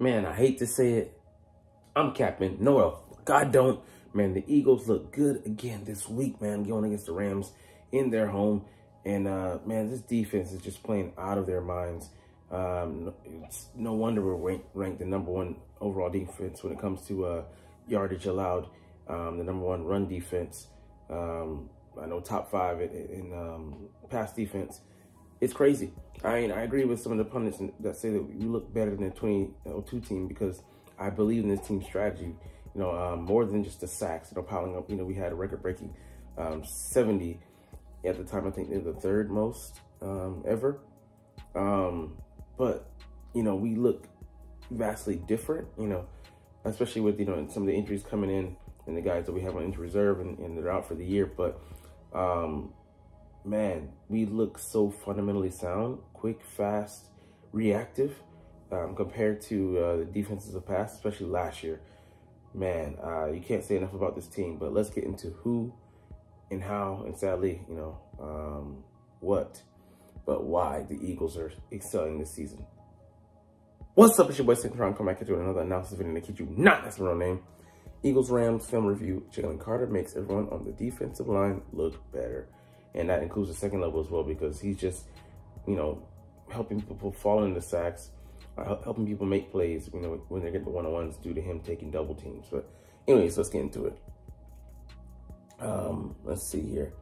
man, I hate to say it. I'm capping. No, God don't. Man, the Eagles look good again this week, man, going against the Rams in their home. And, man, this defense is just playing out of their minds. It's no wonder we're ranked the #1 overall defense when it comes to yardage allowed, the #1 run defense. I know top 5 in pass defense. It's crazy. I mean, I agree with some of the pundits that say that we look better than the 2002 team because I believe in this team's strategy. You know, more than just the sacks, you know, piling up. You know, we had a record-breaking 70 at the time. I think they're the 3rd most ever. But, you know, we look vastly different, you know, especially with, you know, some of the injuries coming in and the guys that we have on injury reserve and they're out for the year. But, man, we look so fundamentally sound, quick, fast, reactive compared to the defenses of the past, especially last year. Man, you can't say enough about this team, but let's get into who and how and sadly, you know, what, but why the Eagles are excelling this season. What's up, it's your boy Sam trying to come back into another analysis video. To kid you not, that's my real name. Eagles Rams film review. Jalen Carter makes everyone on the defensive line look better. And that includes the second level as well, because he's just, you know, helping people fall into sacks, helping people make plays, you know, when they get the one-on-ones due to him taking double teams. But anyways, let's get into it. Let's see here.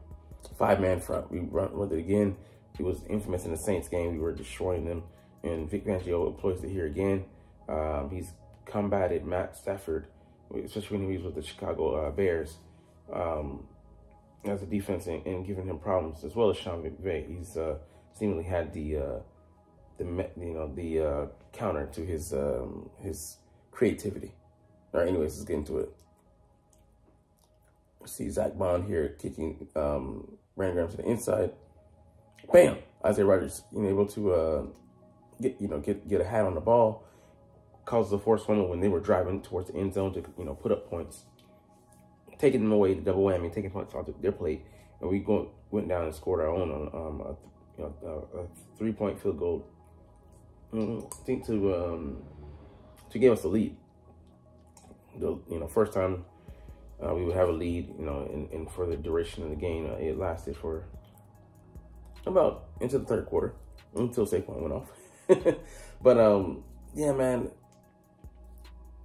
5-man front. We run with it again. He was infamous in the Saints game. We were destroying them. And Vic Fangio employs it here again. He's combated Matt Stafford, especially when he was with the Chicago Bears, as a defense and giving him problems, as well as Sean McVay. He's seemingly had the counter to his creativity. All right, anyways, let's get into it. See Zach Bond here kicking Brandon Graham to the inside. Bam! Isaiah Rodgers, you know, able to get a hat on the ball, causes a forced fumble when they were driving towards the end zone to, you know, put up points, taking them away, the double whammy, taking points off their plate, and we went down and scored our own on a 3-point field goal. I think to give us the lead. First time we would have a lead, you know, and for the duration of the game, it lasted for about into the 3rd quarter until Saquon went off. But yeah, man,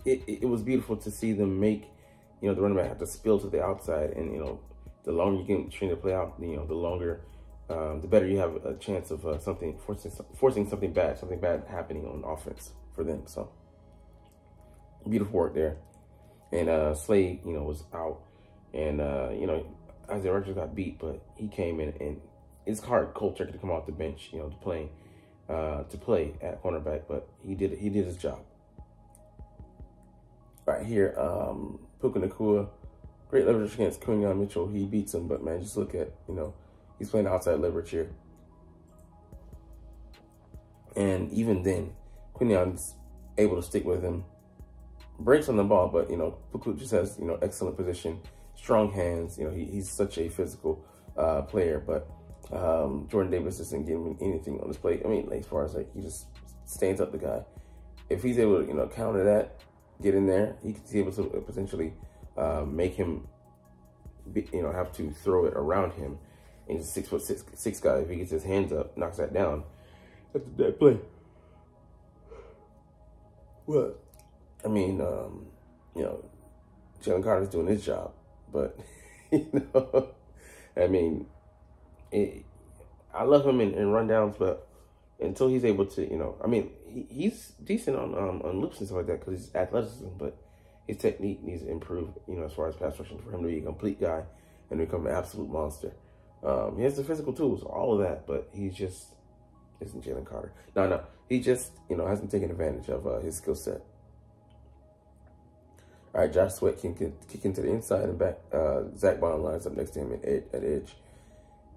it was beautiful to see them make, you know, the running back have to spill to the outside, and you know, the longer you can train the play out, you know, the longer, the better you have a chance of forcing something bad happening on offense for them. So beautiful work there. And Slade, you know, was out, and you know, Isaiah Rodgers got beat, but he came in, and it's hard cold turkey to come off the bench, you know, to play at cornerback, but he did his job. Right here, Puka Nacua, great leverage against Quinyon Mitchell. He beats him, but man, just look at, you know, he's playing outside leverage here. And even then, Quinyon's able to stick with him. Breaks on the ball, but, you know, Puka just has, you know, excellent position, strong hands. You know, he's such a physical player, but Jordan Davis isn't giving anything on this play. I mean, like, as far as, like, he just stands up the guy. If he's able to, you know, counter that, get in there, he could be able to potentially make him, you know, have to throw it around him. And he's a 6'6" guy. If he gets his hands up, knocks that down, that's a dead play. What? I mean, you know, Jalen Carter's doing his job, but, you know, I mean, I love him in rundowns, but until he's able to, you know, I mean, he's decent on loops and stuff like that because he's athleticism, but his technique needs to improve, you know, as far as pass rushing for him to be a complete guy and become an absolute monster. He has the physical tools, all of that, but he just isn't Jalen Carter. No, he just, you know, hasn't taken advantage of his skill set. All right, Josh Sweat can kick into the inside and back. Zach Bond lines up next to him at edge.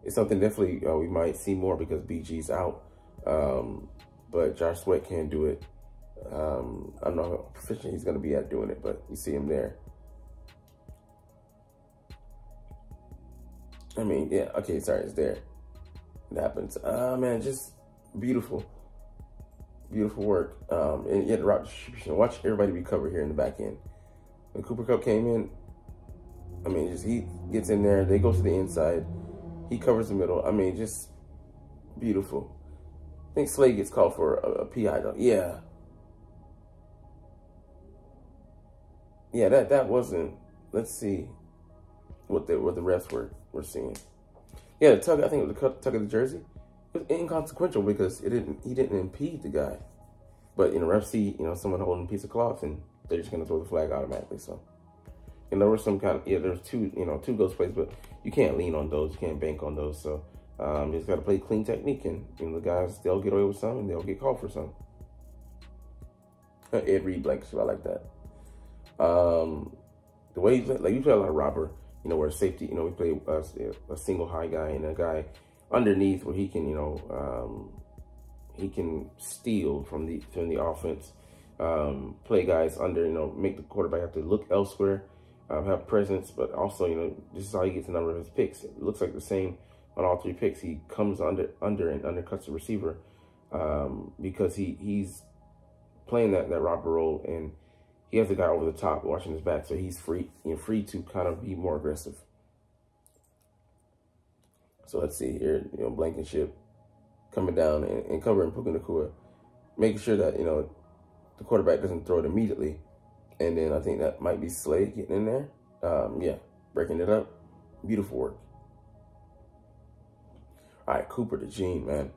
It's something definitely we might see more because BG's out. But Josh Sweat can do it. I don't know how proficient he's going to be at doing it, but you see him there. I mean, yeah, okay, sorry, it's there. It happens. Man, just beautiful. Beautiful work. And yet, route distribution. Watch everybody be covered here in the back end. When Cooper Kupp came in, I mean, just he gets in there. They go to the inside. He covers the middle. I mean, just beautiful. I think Slade gets called for a PI though. Yeah. Yeah, that wasn't. Let's see what the refs were seeing. Yeah, the tug. I think it was the tug of the jersey. It was inconsequential because he didn't impede the guy. But refs see someone holding a piece of cloth and they're just gonna throw the flag automatically. So, and there was some kind of there's two ghost plays, but you can't lean on those. You can't bank on those. So you just gotta play clean technique, and the guys, they'll get away with some and they'll get called for some. Ed Reed blank shit, I like that. The way you play a lot of robber, where safety, we play a single high guy and a guy underneath where he can, he can steal from the offense. Play guys under, make the quarterback have to look elsewhere, have presence, but also, this is how he gets a number of his picks. It looks like the same on all 3 picks. He comes under and undercuts the receiver because he's playing that robber role, and he has the guy over the top watching his back, so he's free to kind of be more aggressive. So let's see here, Blankenship coming down and covering Puka Nacua, making sure that, the quarterback doesn't throw it immediately. And then I think that might be Slade getting in there. Yeah, breaking it up. Beautiful work. All right, Cooper to Gene, man.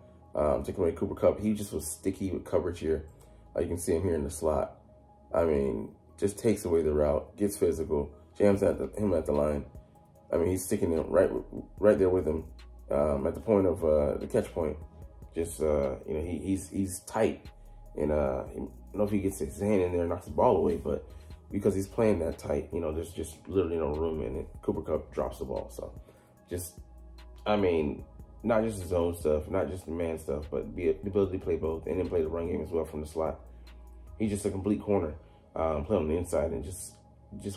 Taking away Cooper Kupp. He just was sticky with coverage here. You can see him here in the slot. I mean, just takes away the route, gets physical, jams him at the line. I mean, he's sticking him right there with him at the point of the catch point. Just he's tight, and I don't know if he gets his hand in there and knocks the ball away, but because he's playing that tight, there's just literally no room in it. Cooper Kupp drops the ball. So, just, I mean, not just his own stuff, not just the man stuff, but the ability to play both and then play the run game as well from the slot. He's just a complete corner, play on the inside, and just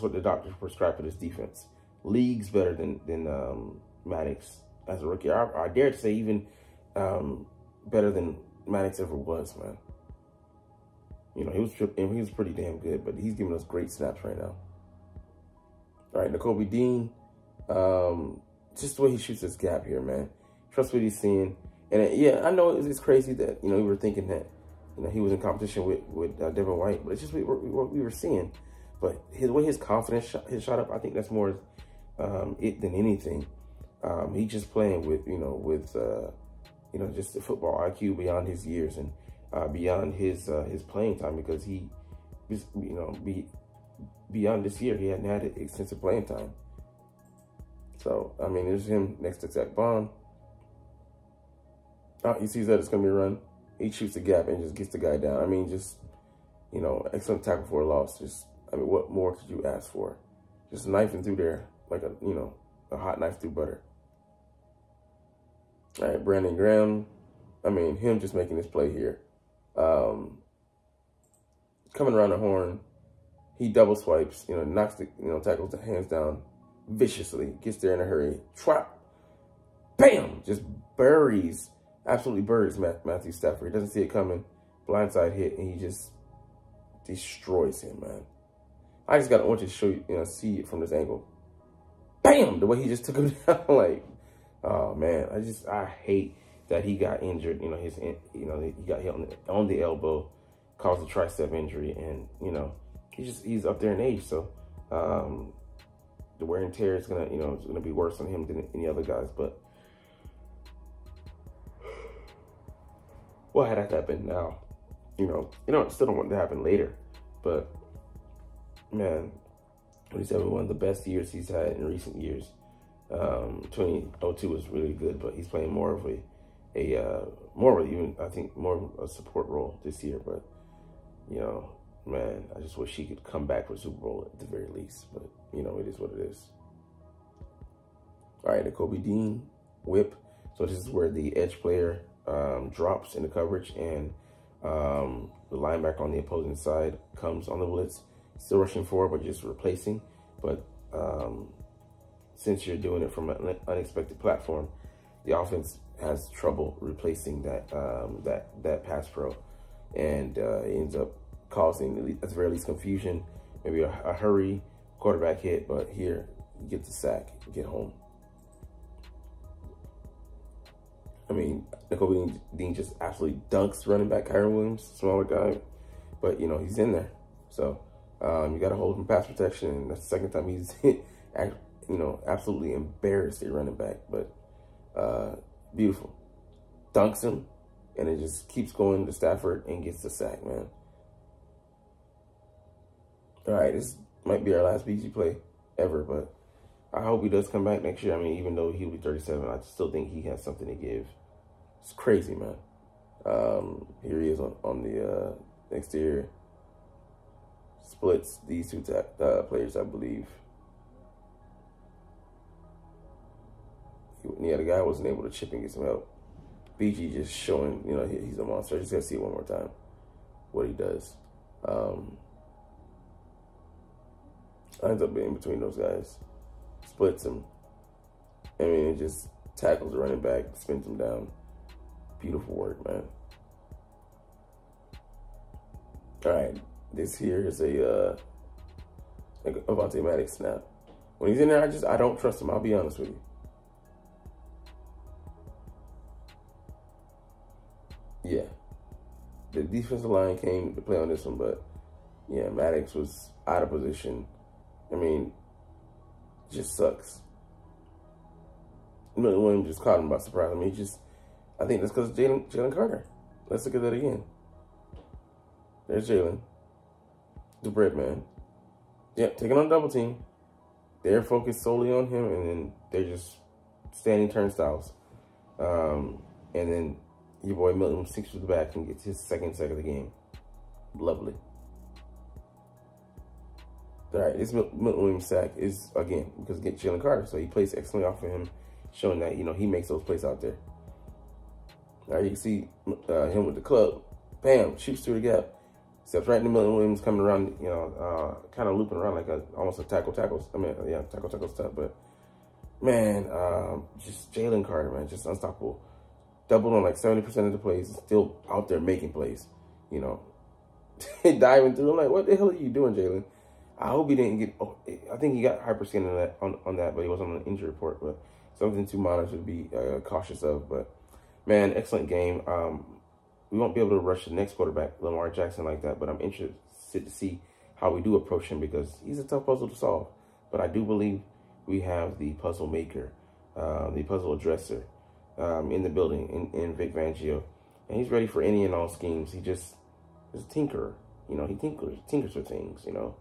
what the doctors prescribed for this defense. Leagues better than Maddox as a rookie. I dare to say even better than Maddox ever was, man. He was pretty damn good, but he's giving us great snaps right now. All right, Nakobe Dean, just the way he shoots this gap here, man. Trust what he's seeing, and yeah, I know it's crazy that we were thinking that he was in competition with Devin White, but it's just what we were seeing. But the way his confidence shot up, I think that's more it than anything. He's just playing with just the football IQ beyond his years and beyond his playing time, because he was beyond this year he hadn't had extensive playing time. So I mean, there's him next to Zach Bond. He sees that it's gonna be a run. He shoots the gap and just gets the guy down. I mean, just, excellent tackle for a loss. Just, I mean, what more could you ask for? Just knifing through there like a hot knife through butter. All right, Brandon Graham. I mean, him just making this play here. Coming around the horn, he double swipes, knocks the, tackles the hands down viciously, gets there in a hurry. Trap. Bam! Just buries. Absolutely buries Matthew Stafford. He doesn't see it coming. Blindside hit, and he just destroys him, man. I just want you to show you, see it from this angle. Bam! The way he just took him down, like, oh man, I hate that he got injured. He got hit on the elbow, caused a tricep injury, and he's up there in age, so the wear and tear is gonna be worse on him than any other guys, but. What had that happened now? Still don't want it to happen later. But, man, 27, one of the best years he's had in recent years. 2002 was really good, but he's playing more of a support role this year. But, man, I just wish he could come back for Super Bowl at the very least. But, it is what it is. All right, Nakobe Dean, whip. So this is where the edge player drops in the coverage, and the linebacker on the opposing side comes on the blitz, still rushing forward, but just replacing. But since you're doing it from an unexpected platform, the offense has trouble replacing that pass pro. and it ends up causing, at the very least, confusion, maybe a hurry quarterback hit. But here, you get the sack, get home. I mean, Nicole Dean just absolutely dunks running back Kyron Williams, smaller guy, but you know, he's in there. So you got to hold him pass protection, and that's the second time he's you know, absolutely embarrassed a running back. But beautiful, dunks him, and it just keeps going to Stafford and gets the sack, man. All right, this might be our last BG play ever, but I hope he does come back next year. I mean, even though he'll be 37, I still think he has something to give. It's crazy, man. Here he is on the exterior. Splits these two players, I believe. Yeah, the guy wasn't able to chip and get some help. BG just showing, you know, he's a monster. I just got to see it one more time, what he does. Ends up being between those guys. Splits him. I mean, it just tackles the running back, spins him down. Beautiful work, man. All right, this here is a Avonte Maddox snap. When he's in there, I don't trust him. I'll be honest with you. Yeah, the defensive line came to play on this one, but yeah, Maddox was out of position. I mean, just sucks. Williams just caught him by surprise. I mean, I think that's because Jalen Carter. Let's look at that again. There's Jalen, the bread man. Yep, taking on double team. They're focused solely on him, and then they're just standing turnstiles. And then your boy Milton sinks to the back and gets his second sack of the game. Lovely. All right, this Milton Williams sack is, again, because get Jalen Carter. So he plays excellently off of him, showing that, you know, he makes those plays out there. All right, you can see him with the club. Bam, shoots through the gap. Steps right into Milton Williams, coming around, you know, kind of looping around like almost a tackle stuff. But, man, just Jalen Carter, man, just unstoppable. Doubled on like 70% of the plays, still out there making plays, you know. Diving through, I'm like, what the hell are you doing, Jalen? I hope he didn't get, I think he got hyperskin on that, but he wasn't on an injury report. But something to monitor, to be cautious of. But, man, excellent game. We won't be able to rush the next quarterback, Lamar Jackson, like that. But I'm interested to see how we do approach him, because he's a tough puzzle to solve. But I do believe we have the puzzle maker, the puzzle addresser in the building, in Vic Fangio. And he's ready for any and all schemes. He just is a tinkerer. You know, he tinkers with things, you know.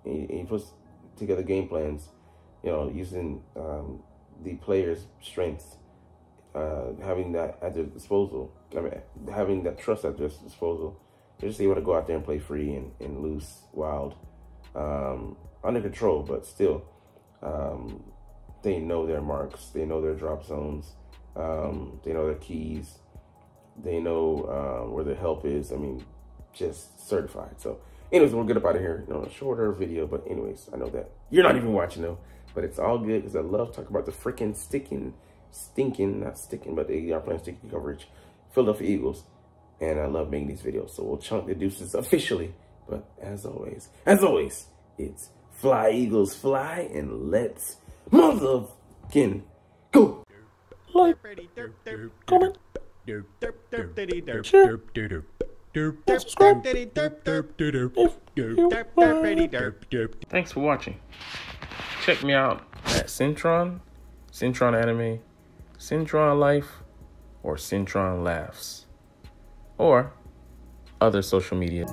He puts together game plans, you know, using the players' strengths, having that at their disposal. I mean, having that trust at their disposal. They're just able to go out there and play free and loose, wild, under control, but still, they know their marks. They know their drop zones. They know their keys. They know where their help is. I mean, just certified. So, anyways, we'll get up out of here. You know, a shorter video, but anyways, I know that you're not even watching though, but it's all good because I love talking about the freaking not sticking, but they are playing sticky coverage, Philadelphia Eagles, and I love making these videos. So we'll chunk the deuces officially, but as always, it's fly Eagles fly, and let's motherfucking go. Like, comment, share, subscribe. Thanks for watching. Check me out at Centron Anime, Centron Life, or Centron Laughs, or other social media.